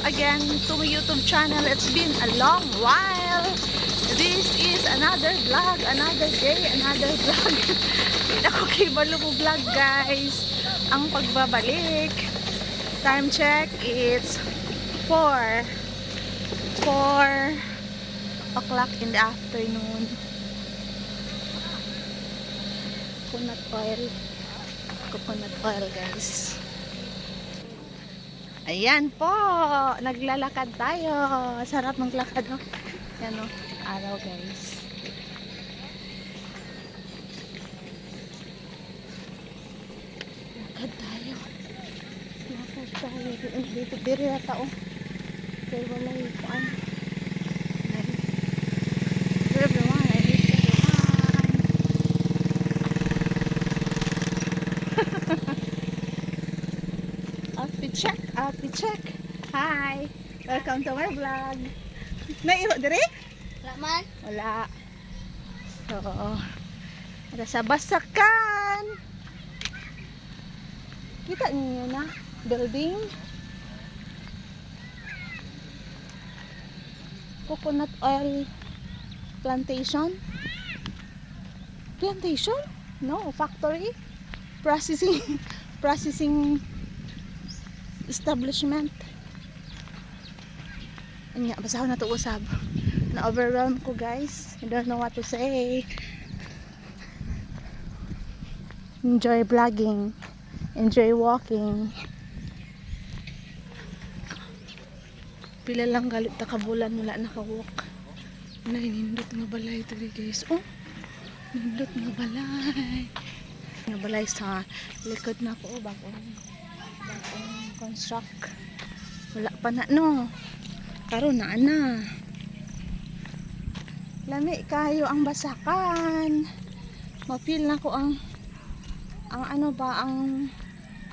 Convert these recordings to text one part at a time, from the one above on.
again to my YouTube channel. It's been a long while. This is another vlog, another day, another vlog. Hindi ako kibalo mo vlog, guys. Ang pagbabalik. Time check, it's 4 o'clock in the afternoon. Coconut oil, guys. Ayan po, naglalakad tayo. Sarap maglakad, no? Yan, no? Araw, guys. Lakad tayo. Dito, diri na tao. Kaya wala yung kuan. Everyone, I need everyone. Outfit check. Hi. Welcome to my vlog. Nairo dire? Wala man. Wala. So, ada sa Basakan. Kita niyo na building. Coconut oil plantation. No, factory. Processing establishment. Anya, basahan na to usab. Na-overwhelm ko, guys. I don't know what to say. Enjoy vlogging. Enjoy walking. Pila lang galit ta kabulan wala nakawalk. Nindot nga balay ito, guys. Oh, nindot nga balay. Nga balay sa likod na ko. Bagong construct. Wala pa na, no? Karon na ana. Lami kayo ang Basakan. Mapil na ko ang ano ba, ang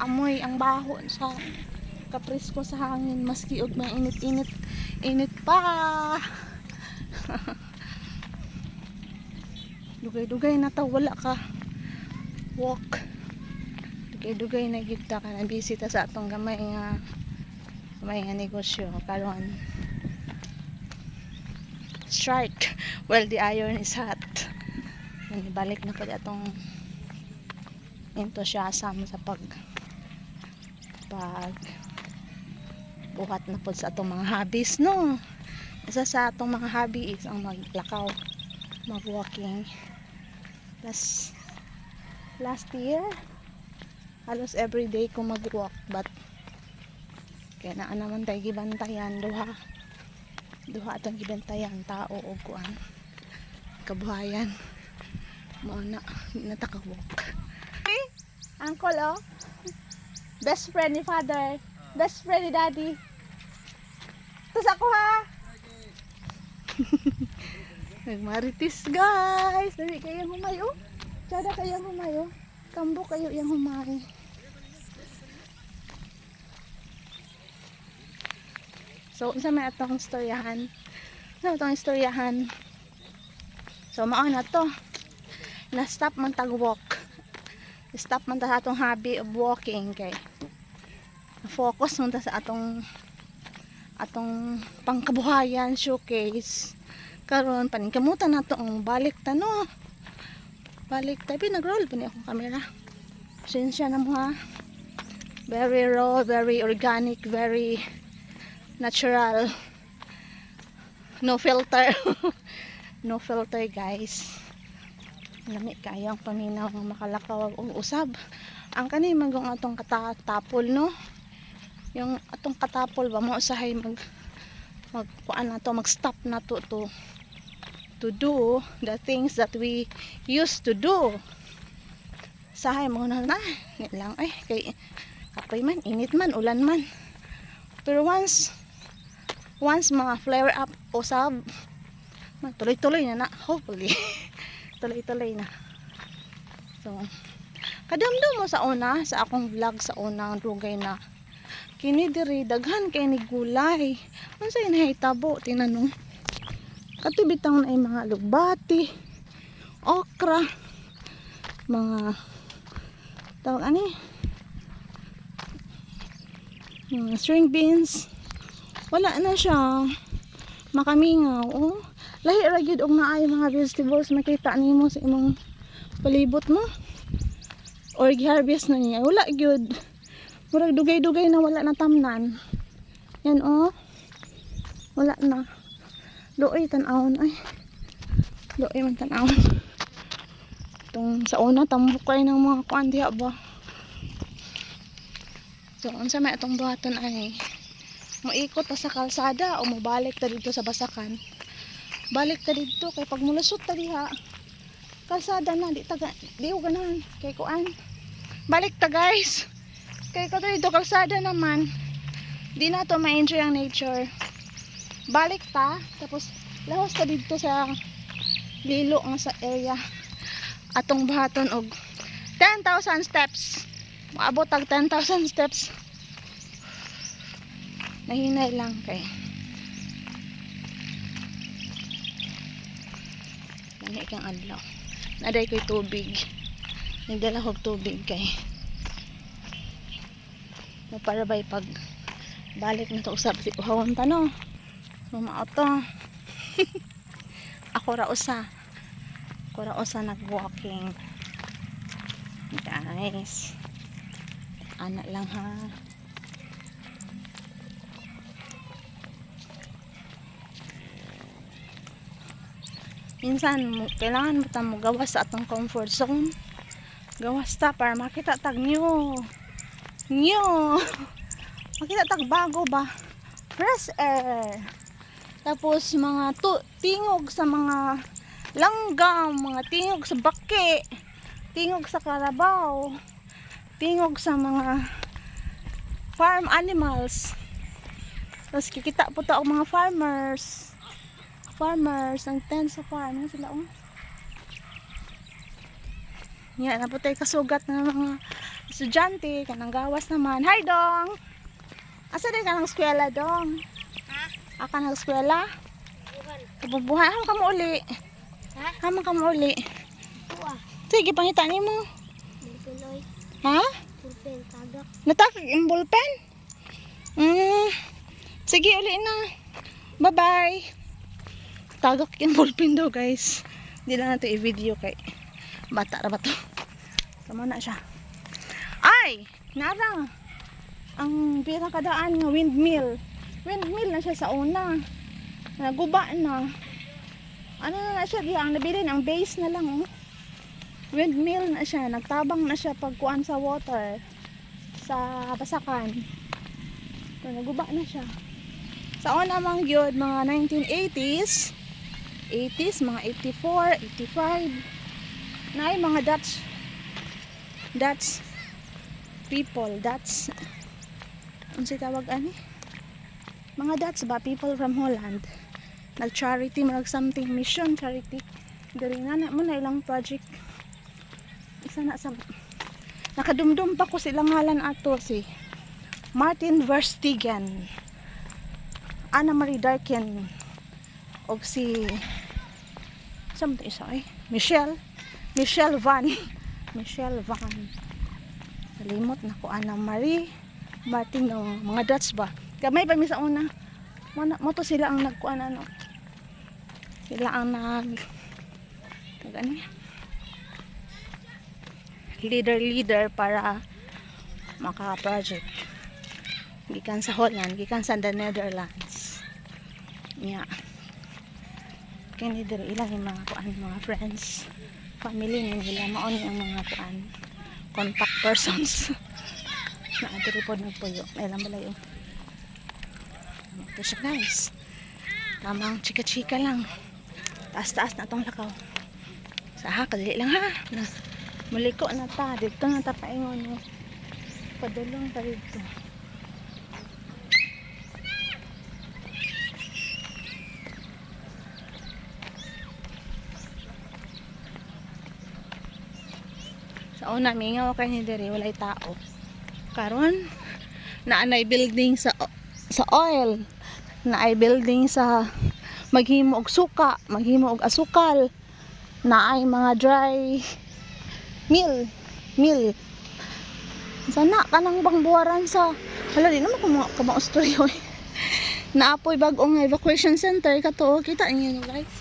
amoy, ang baho sa kapresko sa hangin, maski og may init pa. Dugay na ta, wala ka walk. Dugay na gid ta kana bisita sa atong gamay nga negosyo karon. Strike while the iron is hot. Balik na pud atong enthusiasm sa pag buhat na pud sa atong mga hobbies, no? Isa sa atong mga hobby is ang maglakaw, mag-walking. Last year halos everyday ko mag-walk, but kaya na naman tayo gibantayan duha atong gibantayan tao o kuan kabuhayan mo na nataka-walk. Okay? Uncle, oh, best friend ni father, best friend ni daddy. Tapos ako, ha. Nagmaritis, guys. Dali kayang humayo. Tsada kayang humayo. Kambo kayo yung humay. So, sa may atong istoryahan. So, mao na to. Na-stop man tag-walk. Stop man ta sa atong hobby of walking. Kay focus man ta sa atong pangkabuhayan, showcase. Karon paningkamutan nato ang balik ta, no? Balik tayo, nag-roll pa niya akong camera. Sinsya na mo, ha. Very raw, very organic, very natural. No filter. No filter, guys. Lamig kayo ang paminaw ng makalakaw o usab. Ang kani magong atong katapol, no? Yung atong katapol ba mo usahay kuan na to, mag-stop na to do the things that we used to do. Sahay mo na lang ay kay kapay man, init man, ulan man. Pero once mga flare up usab, tuloy-tuloy na hopefully. Tuloy-tuloy na. So, kadamdam mo sa akong vlog sa unang rugay na kini diri daghan kay ni gulay. Unsay nahitabo tinanong. Katubitang na mga lugbati, okra, mga tawag ani, string beans, Wala na siya. Makamingaw. Oh. Lahi ra gyud og naay mga vegetables makita nimo sa imong palibot mo. Or harvest na niya. Wala gyud. Murag dugay-dugay na wala na tamnan. Yan oh. Wala na. Doy tan-awon ay. Doy man tan-awon. Itong sa una tambok kay ng mga kuan diha ba. So unsa may atong buhaton ay moikot ta sa kalsada o mobalik ta dito sa basakan. Balik ta dito kay pag mulusot ta diha kalsada na di ko ganahan kay kuan. Balik ta guys. Kay kato dito kalsada naman. Di na to ma-enjoy ang nature. Balik ta tapos lahos ta dito sa lilo nga sa area. Atong buhaton og 10,000 steps. Maabot tag 10,000 steps. Nahinay lang kay. Nani kang adlaw. Naday ko'y tubig. Nagdala kog tubig kay. Para bay pag balik na to usab si uhawon ta no. Mama to. Ako ra usa nag-walking. Guys. Anak lang ha. Minsan kailangan mo tamo gawas sa atong comfort zone. Gawas ta para makita tag new. Makita tag bago ba. Fresh air. Tapos mga tingog sa mga langgam, mga tingog sa baki, tingog sa karabaw, tingog sa mga farm animals. Tapos kikita po ta og mga farmers ang tent sa farm sila yan na po tayo kasugat ng mga estudyante kanang gawas naman. Hi dong, asa din ka ng eskwela dong? Aka ng eskwela? Kabubuhan hamang ka mo uli. Hamang ka mo uli. Sige pangita ni mo. Ha? Natakag yung ballpen? Sige uli na. Bye bye. Tagak yung ballpen daw guys. Hindi lang natin i-video kay bata ra ba to. Tama na siya. Ay! Nara! Ang pinakadaan ng windmill. Windmill na siya sa una. Naguba na. Ano na siya diha? Ang nabili ang base na lang. Oh. Windmill na siya. Nagtabang na siya pagkuan sa water. Sa basakan. So, naguba na siya. Sa una mang gyud mga 1980s. 80s, mga 84, 85. Na ay mga Dutch people. Dutch. Ano siya tawag ani? Mga Dutch ba? People from Holland. Nag-charity, something mission charity. Dari na mo na ilang project. Isa na sa nakadumdum pa ko silang ngalan ato si Martin Verstegen, Anna Marie Darken, og si samto isa ay Michelle Van. Nalimot na ko Anna Marie Martin ng mga Dutch ba. Gamay pa mi sa una. Mo to sila ang nagkuan ano. Sila ang leader para maka-project. Gikan sa Holland, gikan sa the Netherlands. Yeah. Kini diri ilang yung mga kuan, mga friends, family nila mao ni ang mga kuan, contact persons. Na diri pod nagpuyo. Ay lang balay oh. Ito siya guys. Tamang chika-chika lang. Taas-taas na itong lakaw. Sa kadali lang ha. Maliko na ta. Dito na ta paingon mo. Padulong ta dito. Sa una, mingaw kay ni diri. Walay tao. Karon naanay building sa oil. Naay building sa maghimo og suka, maghimo og asukal. Naay mga dry mill. Sana kanang bangbuwaran sa hala di naman ko mga storyo. Naapoy bagong evacuation center kato. Kita niyo guys.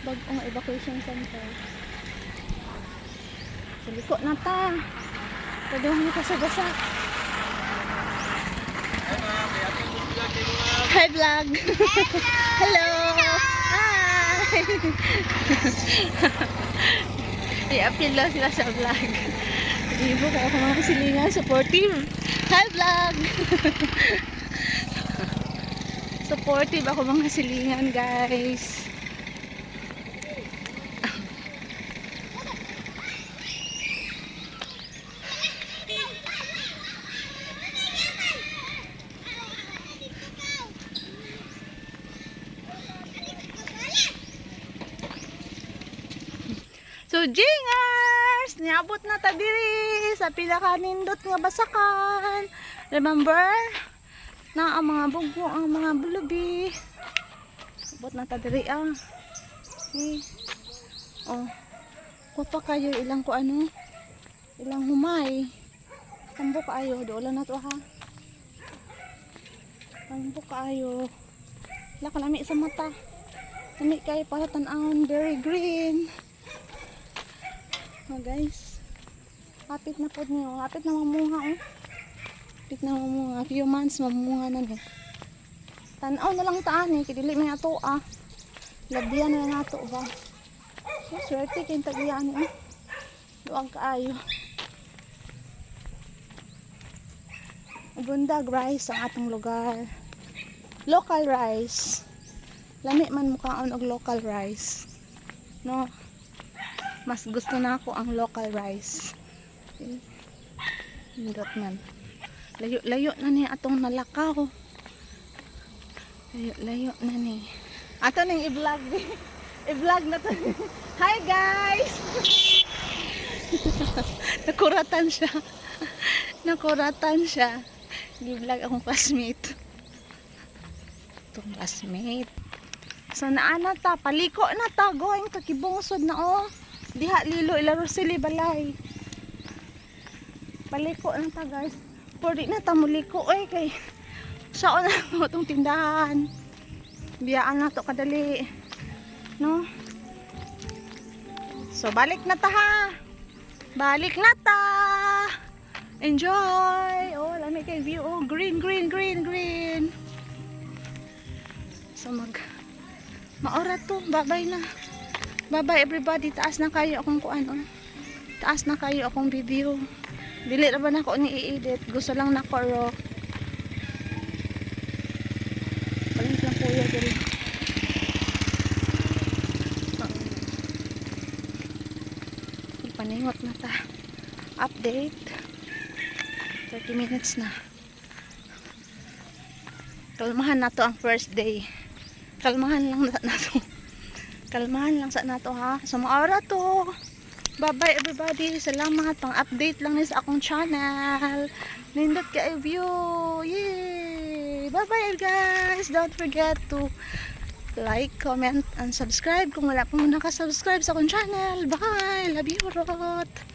Bagong evacuation center. Saliko na ta. Paduhan ka sa basa. Hi vlog. Hello. Hi. I-upload lang sila sa vlog. Ibo kayo ka mga silingan. Supportive. Hi vlog. Supportive ako mga silingan guys. So jingers, niabot na ta diri sa pinakanindot nga basakan. Remember na ang mga bugo, ang mga bulubi. Abot na ta diri Oh. Ko pa kayo ilang ko ano? Ilang humay. Tambo kaayo, doon na to ha. Tambo kaayo. La ka lami sa mata. Lami kay para tan-awon very green. Guys, hapit na po niyo. Hapit na mamunga Hapit na mamunga. Few months mamunga na din. Tanaw na lang taan kidili may ato Labihan na lang ato ba. So, swerte kayong tagiyan Luwag kaayo. Bundag rice ang atong lugar. Local rice. Lami man mukhaon og local rice. No? Mas gusto na ako ang local rice. Hindot man. Layo na ni atong nalakaw. Layo na ni. Ato nang i-vlog. I-vlog na to. Hi guys! Nakuratan siya. Nakuratan siya. I-vlog akong classmate. Itong classmate. So naana ta. Paliko na ta. Going kakibungsod na Diha lilo ilaro sili balay. Paliko na ta guys. Pwede na ta muliko kay saon na mo itong tindahan. Biyaan na to kadali. No? So balik na ta ha. Balik na ta. Enjoy. Lami kay view. Green. So maora to. Bye-bye na. Bye-bye everybody. Taas na kayo akong kuan. Taas na kayo akong video. Dili na ba na ako ni-edit. Gusto lang na ko raw. Paling lang kuya dili. Paningot na ta. Update. 30 minutes na. Kalmahan na to ang first day. Kalmahan lang na to. Kalmahan lang sa nato ha. So maora to. Bye bye everybody. Salamat pang update lang ni sa akong channel. Nindot ka view. Yay! Bye bye guys. Don't forget to like, comment, and subscribe kung wala pa mo nakasubscribe sa akong channel. Bye! Love you, Rot!